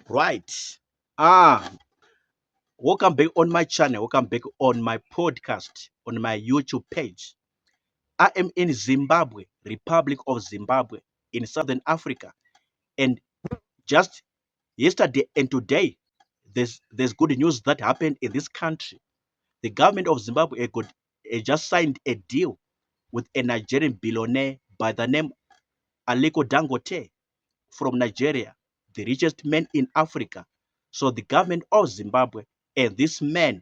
Right. Ah, welcome back on my channel. Welcome back on my podcast, on my YouTube page. I am in Zimbabwe, Republic of Zimbabwe, in Southern Africa. And just yesterday and today, there's good news that happened in this country. The government of Zimbabwe just signed a deal with a Nigerian billionaire by the name Aliko Dangote from Nigeria, the richest man in Africa. So the government of Zimbabwe and this man,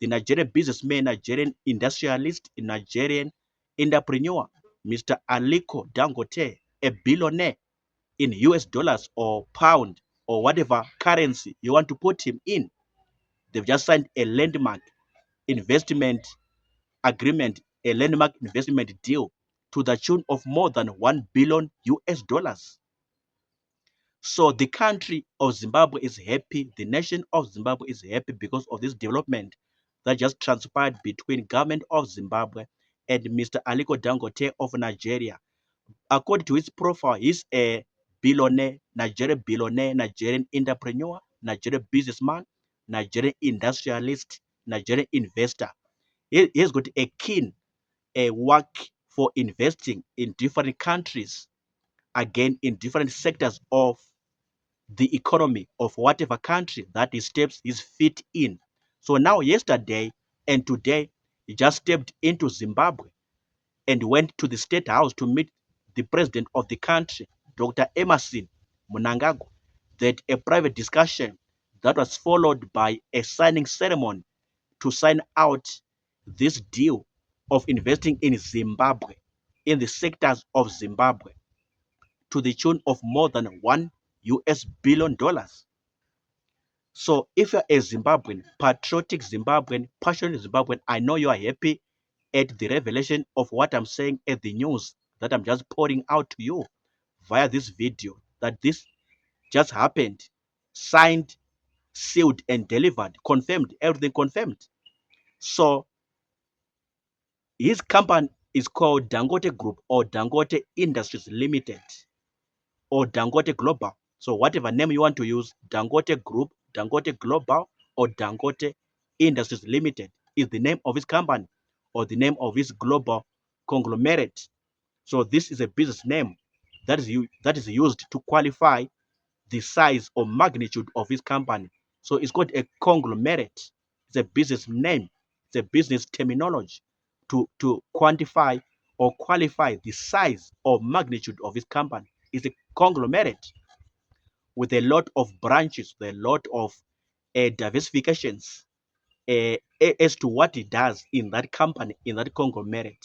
the Nigerian businessman, Nigerian industrialist, Nigerian entrepreneur, Mr. Aliko Dangote, a billionaire in US dollars or pound or whatever currency you want to put him in. They've just signed a landmark investment agreement, a landmark investment deal to the tune of more than 1 billion US dollars. So the country of Zimbabwe is happy. The nation of Zimbabwe is happy because of this development that just transpired between government of Zimbabwe and Mr. Aliko Dangote of Nigeria. According to his profile, he's a billionaire, Nigerian entrepreneur, Nigerian businessman, Nigerian industrialist, Nigerian investor. He's got a keen work for investing in different countries, again in different sectors of the economy of whatever country that he steps his feet in. So now, yesterday and today, he just stepped into Zimbabwe and went to the State House to meet the president of the country, Dr. Emerson Mnangagwa. That a private discussion that was followed by a signing ceremony to sign out this deal of investing in Zimbabwe, in the sectors of Zimbabwe, to the tune of more than $1 billion. So if you're a Zimbabwean, patriotic Zimbabwean, passionate Zimbabwean, I know you are happy at the revelation of what I'm saying, at the news that I'm just pouring out to you via this video, that this just happened, signed, sealed, and delivered, confirmed, everything confirmed. So his company is called Dangote Group or Dangote Industries Limited or Dangote Global. So whatever name you want to use, Dangote Group, Dangote Global, or Dangote Industries Limited is the name of his company or the name of his global conglomerate. So this is a business name that is used to qualify the size or magnitude of his company. So it's called a conglomerate. It's a business name. It's a business terminology to quantify or qualify the size or magnitude of his company. It's a conglomerate with a lot of branches, with a lot of diversifications as to what he does in that company, in that conglomerate.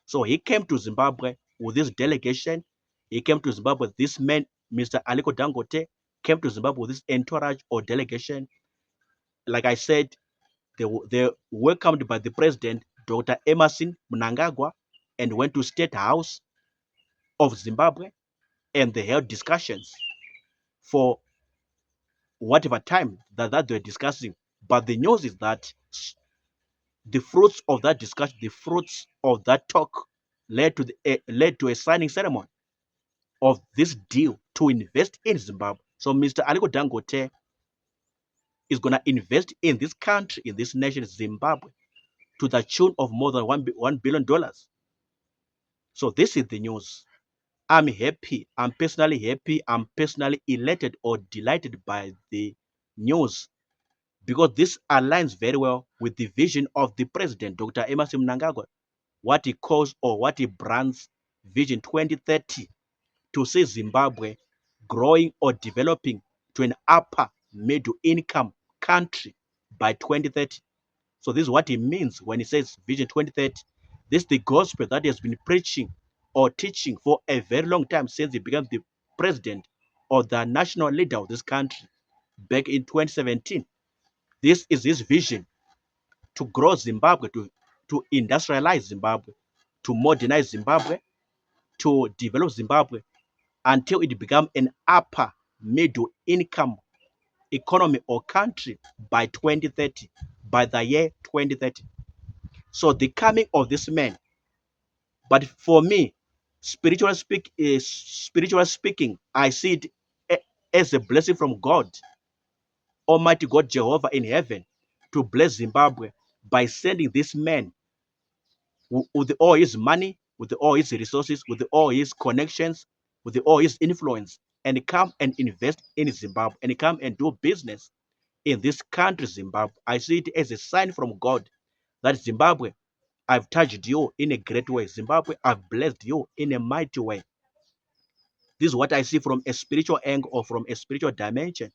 So he came to Zimbabwe with this delegation. He came to Zimbabwe. This man, Mr. Aliko Dangote, came to Zimbabwe with this entourage or delegation. Like I said, they welcomed by the president, Dr. Emerson Mnangagwa, and went to State House of Zimbabwe, and they held discussions for whatever time that they're discussing. But the news is that the fruits of that discussion, the fruits of that talk, led to a signing ceremony of this deal to invest in Zimbabwe. So Mr. Aliko Dangote is going to invest in this country, in this nation, Zimbabwe, to the tune of more than $1 billion. So this is the news. I'm happy. I'm personally happy. I'm personally elated or delighted by the news because this aligns very well with the vision of the president, Dr. Emerson Mnangagwa, what he calls or what he brands Vision 2030, to see Zimbabwe growing or developing to an upper middle income country by 2030. So this is what he means when he says Vision 2030. This is the gospel that he has been preaching or teaching for a very long time since he became the president or the national leader of this country back in 2017. This is his vision to grow Zimbabwe, to industrialize Zimbabwe, to modernize Zimbabwe, to develop Zimbabwe until it become an upper middle income economy or country by 2030, by the year 2030. So the coming of this man, but for me, spiritually speaking, I see it as a blessing from God Almighty God Jehovah in heaven to bless Zimbabwe by sending this man with all his money, with all his resources, with all his connections, with all his influence, and come and invest in Zimbabwe and come and do business in this country, Zimbabwe. I see it as a sign from God that Zimbabwe, I've touched you in a great way. Zimbabwe, I've blessed you in a mighty way. This is what I see from a spiritual angle or from a spiritual dimension.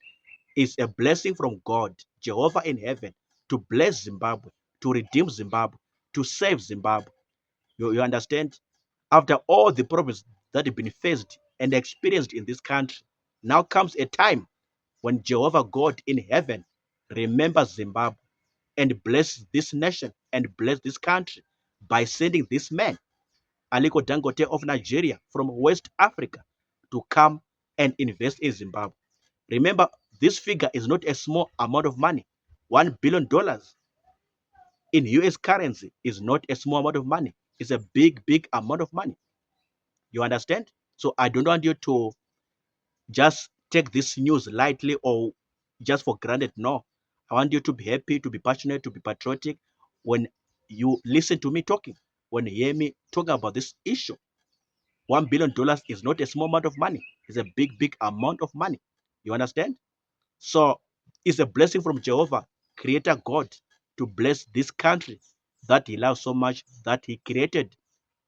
It's a blessing from God, Jehovah in heaven, to bless Zimbabwe, to redeem Zimbabwe, to save Zimbabwe. You understand? After all the problems that have been faced and experienced in this country, now comes a time when Jehovah God in heaven remembers Zimbabwe and bless this nation and bless this country by sending this man, Aliko Dangote of Nigeria from West Africa, to come and invest in Zimbabwe. Remember, this figure is not a small amount of money. $1 billion in US currency is not a small amount of money. It's a big, big amount of money. You understand? So I don't want you to just take this news lightly or just for granted. No. I want you to be happy, to be passionate, to be patriotic when you listen to me talking, when you hear me talking about this issue. $1 billion is not a small amount of money. It's a big, big amount of money. You understand? So it's a blessing from Jehovah, Creator God, to bless this country that He loves so much, that He created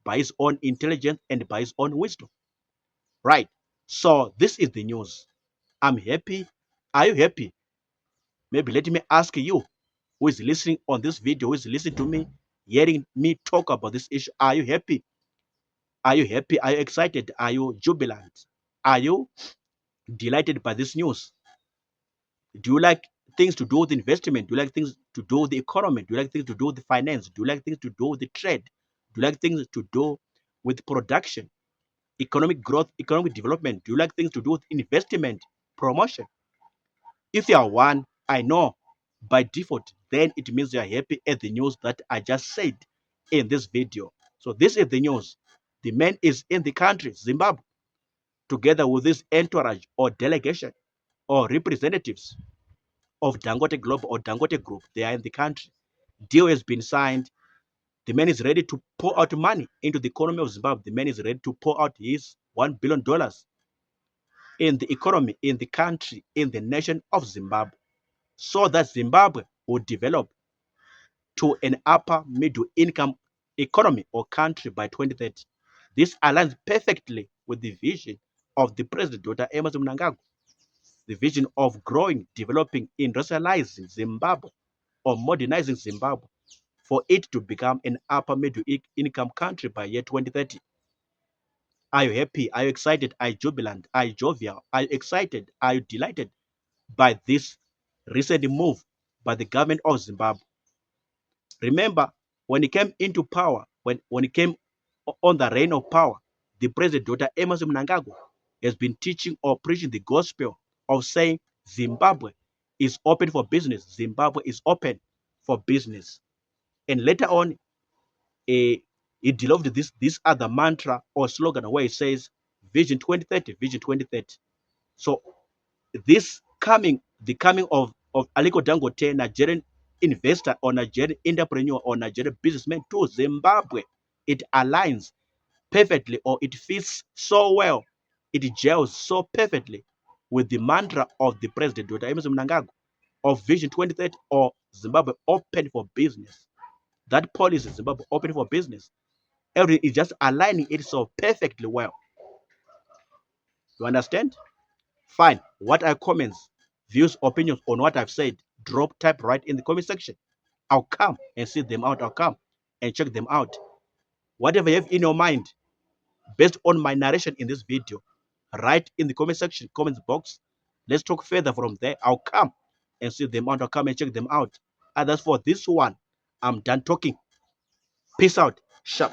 by His own intelligence and by His own wisdom. Right. So this is the news. I'm happy. Are you happy? Maybe let me ask you, who is listening on this video, who is listening to me, hearing me talk about this issue. Are you happy? Are you happy? Are you excited? Are you jubilant? Are you delighted by this news? Do you like things to do with investment? Do you like things to do with the economy? Do you like things to do with the finance? Do you like things to do with the trade? Do you like things to do with production, economic growth, economic development? Do you like things to do with investment, promotion? If you are one, I know by default, then it means you are happy at the news that I just said in this video. So this is the news. The man is in the country, Zimbabwe, together with this entourage or delegation or representatives of Dangote Global or Dangote Group. They are in the country. Deal has been signed. The man is ready to pour out money into the economy of Zimbabwe. The man is ready to pour out his $1 billion in the economy, in the country, in the nation of Zimbabwe, so that Zimbabwe will develop to an upper middle income economy or country by 2030. This aligns perfectly with the vision of the President, Dr. Emmerson Mnangagwa, the vision of growing, developing, industrializing Zimbabwe or modernizing Zimbabwe for it to become an upper middle income country by year 2030. Are you happy? Are you excited? Are you jubilant? Are you jovial? Are you excited? Are you delighted by this recent move by the government of Zimbabwe? Remember, when he came into power, when he came on the reign of power, the president, Dr. Emmerson Mnangagwa, has been teaching or preaching the gospel of saying Zimbabwe is open for business. Zimbabwe is open for business. And later on, he developed this other mantra or slogan where it says Vision 2030, Vision 2030. So the coming of Aliko Dangote, Nigerian investor or Nigerian entrepreneur or Nigerian businessman to Zimbabwe, it aligns perfectly or it fits so well, it gels so perfectly with the mantra of the president, Dr. Emmerson Mnangagwa, of Vision 2030 or Zimbabwe open for business. That policy, Zimbabwe open for business, everything is just aligning itself perfectly well. You understand? Fine. What are comments, views, opinions on what I've said? Drop, type right in the comment section. I'll come and see them out. I'll come and check them out. Whatever you have in your mind, based on my narration in this video, write in the comment section, comments box. Let's talk further from there. I'll come and see them out. I'll come and check them out. And that's for this one. I'm done talking. Peace out. Sharp.